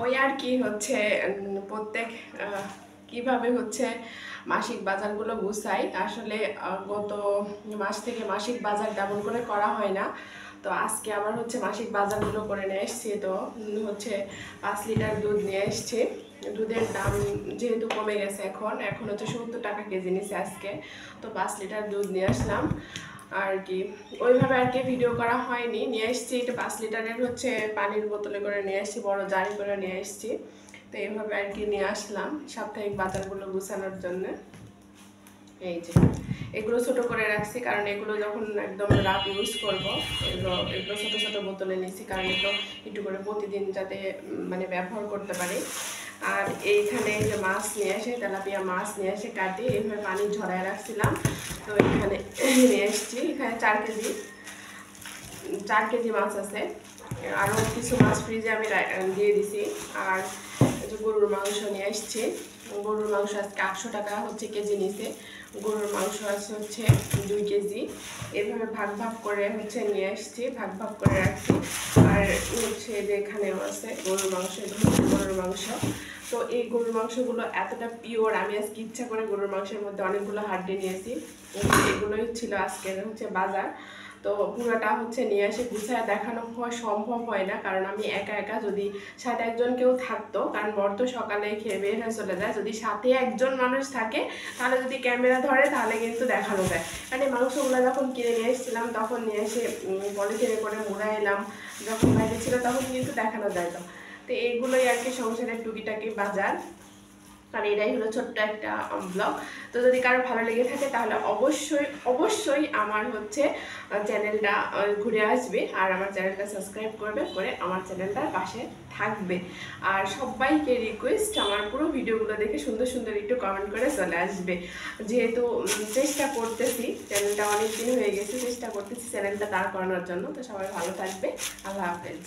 ওই আর কি হচ্ছে প্রত্যেক কিভাবে হচ্ছে মাসিক বাজারগুলো গুছাই আসলে গত মাস থেকে মাসিক বাজার তেমন করে করা হয় না। তো আজকে আবার হচ্ছে মাসিক বাজারগুলো করে নিয়ে এসেছি। তো হচ্ছে 5 লিটার দুধ নিয়ে এসেছি। দুধের দাম যেহেতু কমে গেছে, এখন এখন হচ্ছে 70 টাকা কেজি নিচ্ছে আজকে। তো 5 লিটার দুধ নিয়ে আসলাম আর কি। ওইভাবে আর কি ভিডিও করা হয়নি। নিয়ে এসেছি এটা 5 লিটারের হচ্ছে পানির বোতলে করে নিয়ে এসেছি, বড় জারি করে নিয়ে এসেছি। তো এইভাবে আর কি নিয়ে আসলাম সাপ্তাহিক বাজারগুলো গুছানোর জন্য। এই যে এগুলো ছোট করে রাখছি, কারণ এগুলো যখন একদম রাত ইউজ করবো, এগুলো এগুলো ছোট ছোট বোতলে নিচ্ছি, কারণ এগুলো একটু করে প্রতিদিন যাতে মানে ব্যবহার করতে পারি। আর এইখানে যে মাছ নিয়ে এসে, তেলাপিয়া মাছ নিয়ে এসে কাটি এইভাবে পানি ঝরায় রাখছিলাম। তো এখানে নিয়ে এসেছি, এখানে 4 কেজি মাছ আছে। আরও কিছু মাছ ফ্রিজে আমি দিয়ে দিছি। আর যে গরুর মাংস নিয়ে এসেছি, গরুর মাংস আজকে 800 টাকা হচ্ছে কেজি নিছে। গরুর মাংস আছে হচ্ছে 2 কেজি। এভাবে ভাগ ভাগ করে হচ্ছে নিয়ে এসেছি, ভাগ ভাগ করে রাখছি। আর হচ্ছে যে এখানেও আছে গরুর মাংস, গরুর মাংস। তো এই গরুর মাংসগুলো এতটা পিওর, আমি আজকে ইচ্ছা করে গরুর মাংসের মধ্যে অনেকগুলো হাড্ডি নিয়েছি। এগুলোই ছিল আজকের হচ্ছে বাজার। তো পুরোটা হচ্ছে নিয়ে এসে গুছায় দেখানো সম্ভব হয় না, কারণ আমি একা একা। যদি সাথে একজন কেউ থাকতো, কারণ বর তো সকালে খেয়ে বের হয়ে চলে যায়, যদি সাথে একজন মানুষ থাকে তাহলে যদি ক্যামেরা ধরে তাহলে কিন্তু দেখানো যায়। কারণ এই মাংসগুলো যখন কিনে নিয়ে এসেছিলাম তখন নিয়ে এসে পলিথিনে করে মুড়া এলাম, যখন বাইরে ছিল তখন কিন্তু দেখানো যায়। তো এইগুলোই আর কি সংসারের টুকিটাকি বাজার। আর এটাই হলো ছোট্ট একটা ব্লগ। তো যদি কারো ভালো লেগে থাকে তাহলে অবশ্যই অবশ্যই আমার হচ্ছে চ্যানেলটা ঘুরে আসবে, আর আমার চ্যানেলটা সাবস্ক্রাইব করবে, করে আমার চ্যানেলটার পাশে থাকবে। আর সবাইকে রিকোয়েস্ট, আমার পুরো ভিডিওগুলো দেখে সুন্দর সুন্দর একটু কমেন্ট করে চলে আসবে। যেহেতু চেষ্টা করতেছি, চ্যানেলটা অনেক দিন হয়ে গেছে, চেষ্টা করতেছি চ্যানেলটা দাঁড় করানোর জন্য। তো সবাই ভালো থাকবে, আল্লাহ হাফেজ।